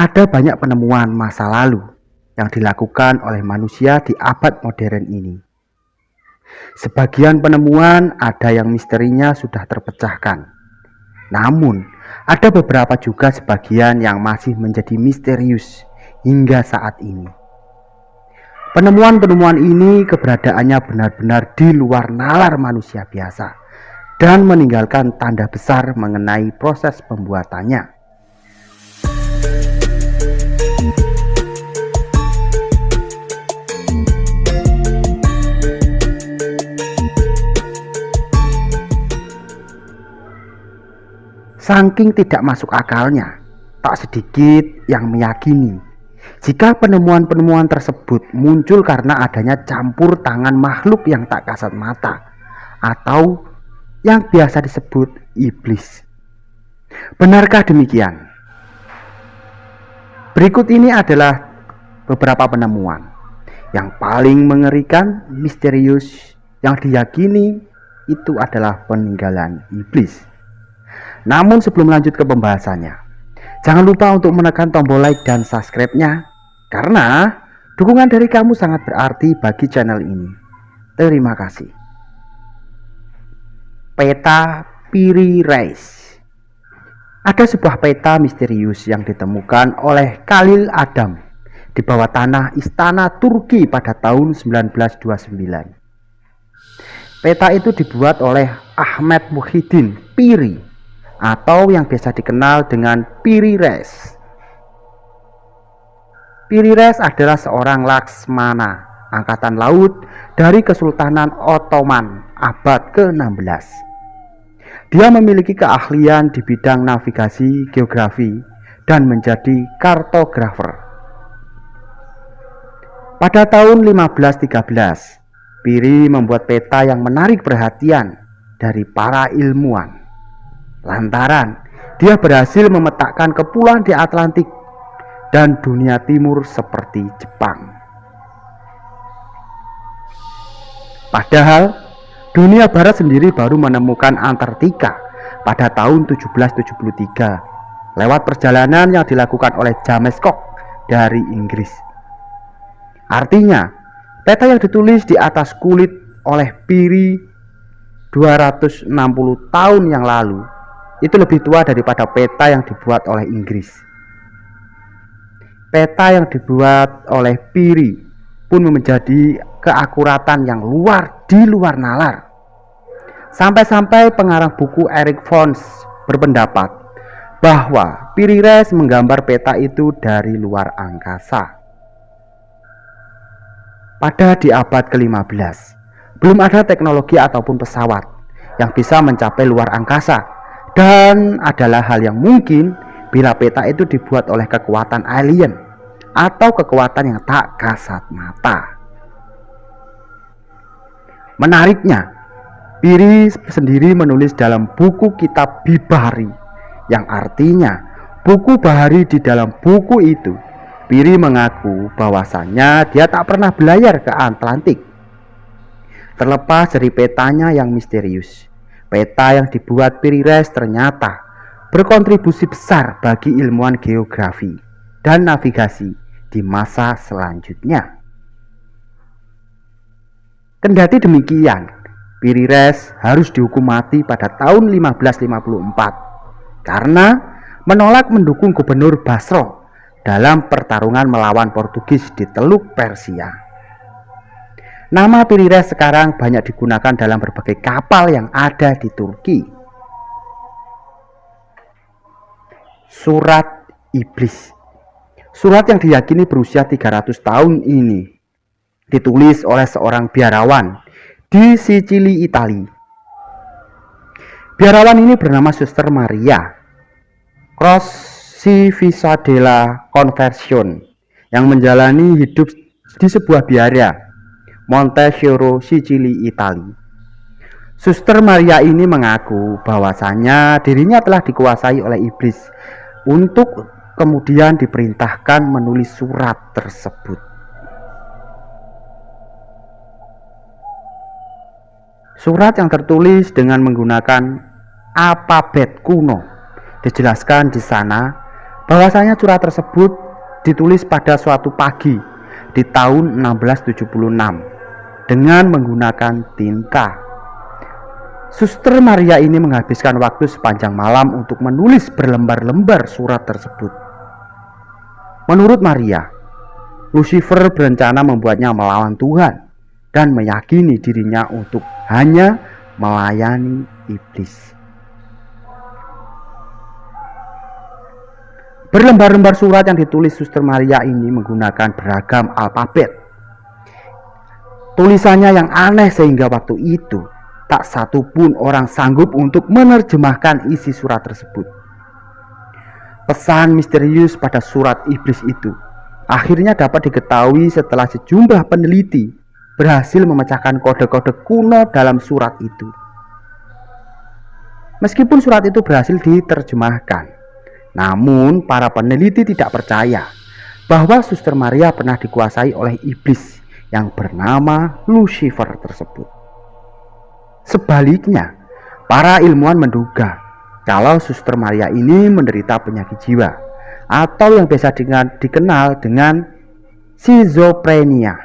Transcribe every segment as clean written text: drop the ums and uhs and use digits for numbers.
Ada banyak penemuan masa lalu yang dilakukan oleh manusia di abad modern ini. Sebagian penemuan ada yang misterinya sudah terpecahkan. Namun, ada beberapa juga sebagian yang masih menjadi misterius hingga saat ini. Penemuan-penemuan ini keberadaannya benar-benar di luar nalar manusia biasa dan meninggalkan tanda besar mengenai proses pembuatannya. Saking tidak masuk akalnya, tak sedikit yang meyakini jika penemuan-penemuan tersebut muncul karena adanya campur tangan makhluk yang tak kasat mata atau yang biasa disebut iblis. Benarkah demikian? Berikut ini adalah beberapa penemuan yang paling mengerikan, misterius, yang diyakini itu adalah peninggalan iblis. Namun sebelum lanjut ke pembahasannya, jangan lupa untuk menekan tombol like dan subscribe-nya, karena dukungan dari kamu sangat berarti bagi channel ini. Terima kasih. Peta Piri Reis. Ada sebuah peta misterius yang ditemukan oleh Khalil Adam di bawah tanah istana Turki pada tahun 1929. Peta itu dibuat oleh Ahmed Muhyiddin Piri atau yang biasa dikenal dengan Piri Reis. Piri Reis adalah seorang Laksmana angkatan laut dari Kesultanan Ottoman abad ke-16. Dia memiliki keahlian di bidang navigasi, geografi, dan menjadi kartografer. Pada tahun 1513, Piri membuat peta yang menarik perhatian dari para ilmuwan. Lantaran dia berhasil memetakan kepulauan di Atlantik dan dunia timur seperti Jepang. Padahal dunia barat sendiri baru menemukan Antartika pada tahun 1773 lewat perjalanan yang dilakukan oleh James Cook dari Inggris. Artinya, peta yang ditulis di atas kulit oleh Piri 260 tahun yang lalu itu lebih tua daripada peta yang dibuat oleh Inggris. Peta yang dibuat oleh Piri pun menjadi keakuratan yang di luar nalar. Sampai-sampai pengarang buku Eric Fons berpendapat bahwa Piri Reis menggambar peta itu dari luar angkasa. Pada di abad ke-15, belum ada teknologi ataupun pesawat yang bisa mencapai luar angkasa. Dan adalah hal yang mungkin bila peta itu dibuat oleh kekuatan alien atau kekuatan yang tak kasat mata. Menariknya, Piri sendiri menulis dalam buku kitab Bibahari, yang artinya buku bahari. Di dalam buku itu, Piri mengaku bahwasannya dia tak pernah berlayar ke Atlantik. Terlepas dari petanya yang misterius, peta yang dibuat Piri Reis ternyata berkontribusi besar bagi ilmuwan geografi dan navigasi di masa selanjutnya. Kendati demikian, Piri Reis harus dihukum mati pada tahun 1554 karena menolak mendukung Gubernur Basro dalam pertarungan melawan Portugis di Teluk Persia. Nama Piri Reis sekarang banyak digunakan dalam berbagai kapal yang ada di Turki. Surat Iblis. Surat yang diyakini berusia 300 tahun ini ditulis oleh seorang biarawan di Sicily, Italia. Biarawan ini bernama Suster Maria Crocifissa della Conversione yang menjalani hidup di sebuah biara Montecchio, Sicily, Italia. Suster Maria ini mengaku bahwasanya dirinya telah dikuasai oleh iblis untuk kemudian diperintahkan menulis surat tersebut. Surat yang tertulis dengan menggunakan alfabet kuno. Dijelaskan di sana bahwasanya surat tersebut ditulis pada suatu pagi di tahun 1676 dengan menggunakan tinta. Suster Maria ini menghabiskan waktu sepanjang malam untuk menulis berlembar-lembar surat tersebut. Menurut Maria, Lucifer berencana membuatnya melawan Tuhan dan meyakini dirinya untuk hanya melayani iblis. Berlembar-lembar surat yang ditulis Suster Maria ini menggunakan beragam alfabet. Tulisannya yang aneh sehingga waktu itu tak satu pun orang sanggup untuk menerjemahkan isi surat tersebut. Pesan misterius pada surat iblis itu akhirnya dapat diketahui setelah sejumlah peneliti berhasil memecahkan kode-kode kuno dalam surat itu. Meskipun surat itu berhasil diterjemahkan, namun para peneliti tidak percaya bahwa Suster Maria pernah dikuasai oleh iblis yang bernama Lucifer tersebut. Sebaliknya, para ilmuwan menduga kalau Suster Maria ini menderita penyakit jiwa atau yang biasa dikenal dengan schizophrenia.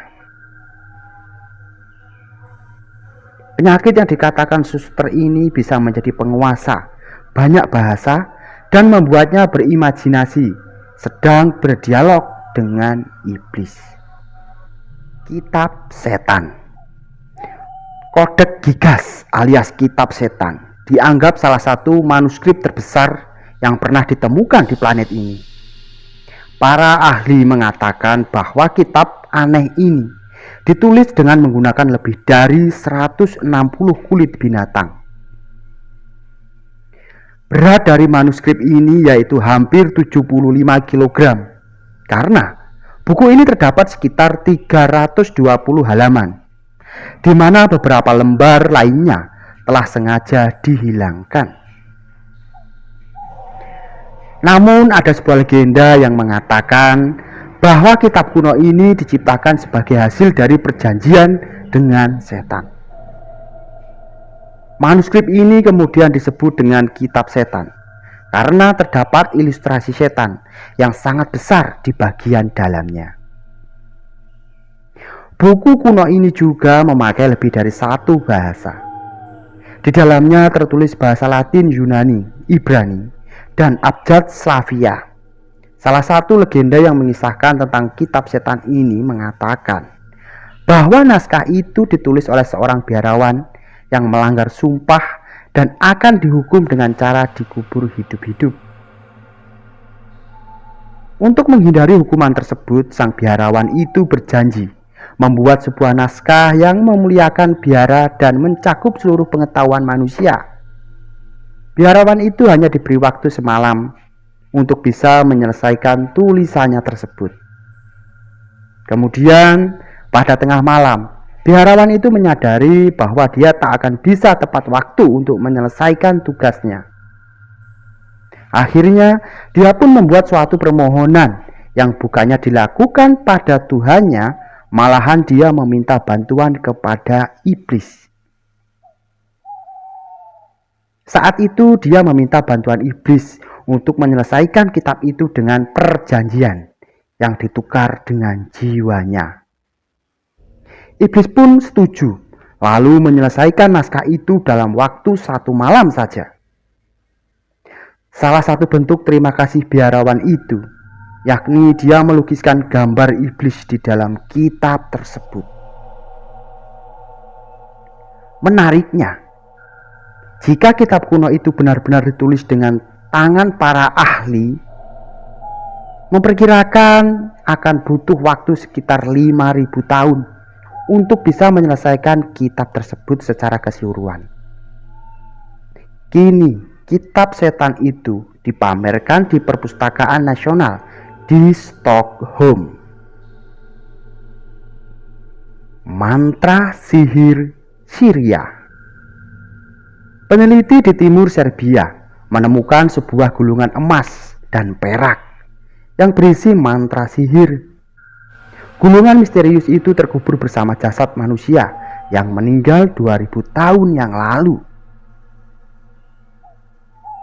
Penyakit yang dikatakan suster ini bisa menjadi penguasa banyak bahasa dan membuatnya berimajinasi sedang berdialog dengan iblis. Kitab Setan. Kodeks Gigas alias Kitab Setan dianggap salah satu manuskrip terbesar yang pernah ditemukan di planet ini. Para ahli mengatakan bahwa kitab aneh ini ditulis dengan menggunakan lebih dari 160 kulit binatang. Berat dari manuskrip ini yaitu hampir 75 kg. Karena buku ini terdapat sekitar 320 halaman, di mana beberapa lembar lainnya telah sengaja dihilangkan. Namun ada sebuah legenda yang mengatakan bahwa kitab kuno ini diciptakan sebagai hasil dari perjanjian dengan setan. Manuskrip ini kemudian disebut dengan Kitab Setan karena terdapat ilustrasi setan yang sangat besar di bagian dalamnya. Buku kuno ini juga memakai lebih dari satu bahasa. Di dalamnya tertulis bahasa Latin, Yunani, Ibrani, dan abjad Slavia. Salah satu legenda yang mengisahkan tentang Kitab Setan ini mengatakan bahwa naskah itu ditulis oleh seorang biarawan yang melanggar sumpah dan akan dihukum dengan cara dikubur hidup-hidup. Untuk menghindari hukuman tersebut, sang biarawan itu berjanji membuat sebuah naskah yang memuliakan biara dan mencakup seluruh pengetahuan manusia. Biarawan itu hanya diberi waktu semalam untuk bisa menyelesaikan tulisannya tersebut. Kemudian pada tengah malam, biarawan itu menyadari bahwa dia tak akan bisa tepat waktu untuk menyelesaikan tugasnya. Akhirnya dia pun membuat suatu permohonan yang bukannya dilakukan pada Tuhannya, malahan dia meminta bantuan kepada iblis. Saat itu dia meminta bantuan iblis untuk menyelesaikan kitab itu dengan perjanjian yang ditukar dengan jiwanya. Iblis pun setuju, lalu menyelesaikan naskah itu dalam waktu 1 malam saja. Salah satu bentuk terima kasih biarawan itu, yakni dia melukiskan gambar iblis di dalam kitab tersebut. Menariknya, jika kitab kuno itu benar-benar ditulis dengan tangan para ahli, memperkirakan akan butuh waktu sekitar 5.000 tahun untuk bisa menyelesaikan kitab tersebut secara keseluruhan. Kini, Kitab Setan itu dipamerkan di Perpustakaan Nasional di Stockholm. Mantra sihir Syria. Peneliti di timur Serbia menemukan sebuah gulungan emas dan perak yang berisi mantra sihir. Gulungan misterius itu terkubur bersama jasad manusia yang meninggal 2000 tahun yang lalu.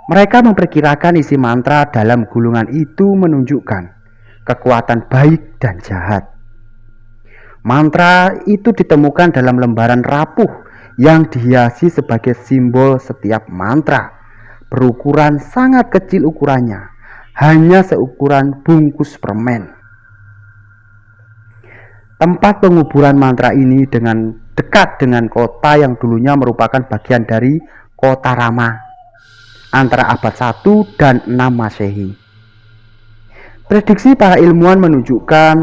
Mereka memperkirakan isi mantra dalam gulungan itu menunjukkan kekuatan baik dan jahat. Mantra itu ditemukan dalam lembaran rapuh yang dihiasi sebagai simbol setiap mantra. Berukuran sangat kecil ukurannya, hanya seukuran bungkus permen. Tempat penguburan mantra ini dekat dengan kota yang dulunya merupakan bagian dari kota Rama antara abad 1 dan 6 Masehi. Prediksi para ilmuwan menunjukkan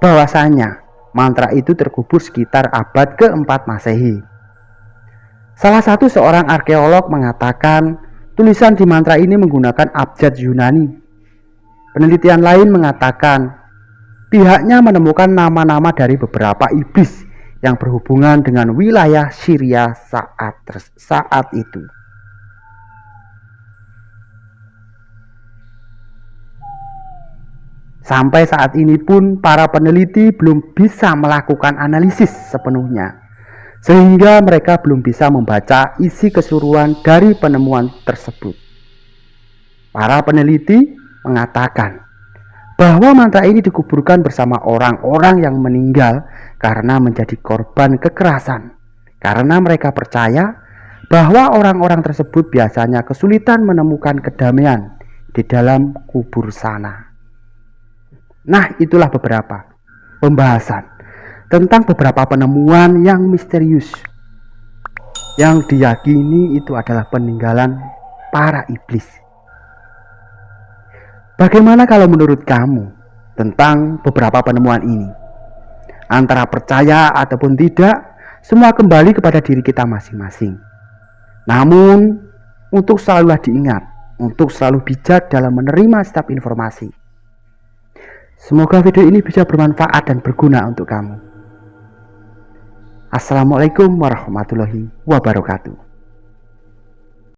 bahwasanya mantra itu terkubur sekitar abad ke-4 Masehi. Salah satu seorang arkeolog mengatakan tulisan di mantra ini menggunakan abjad Yunani. Penelitian lain mengatakan pihaknya menemukan nama-nama dari beberapa iblis yang berhubungan dengan wilayah Syria saat itu. Sampai saat ini pun para peneliti belum bisa melakukan analisis sepenuhnya, sehingga mereka belum bisa membaca isi keseluruhan dari penemuan tersebut. Para peneliti mengatakan bahwa mantra ini dikuburkan bersama orang-orang yang meninggal karena menjadi korban kekerasan, karena mereka percaya bahwa orang-orang tersebut biasanya kesulitan menemukan kedamaian di dalam kubur sana. Nah, itulah beberapa pembahasan tentang beberapa penemuan yang misterius yang diyakini itu adalah peninggalan para iblis. Bagaimana kalau menurut kamu tentang beberapa penemuan ini? Antara percaya ataupun tidak, semua kembali kepada diri kita masing-masing. Namun, untuk selalulah diingat, untuk selalu bijak dalam menerima setiap informasi. Semoga video ini bisa bermanfaat dan berguna untuk kamu. Assalamualaikum warahmatullahi wabarakatuh.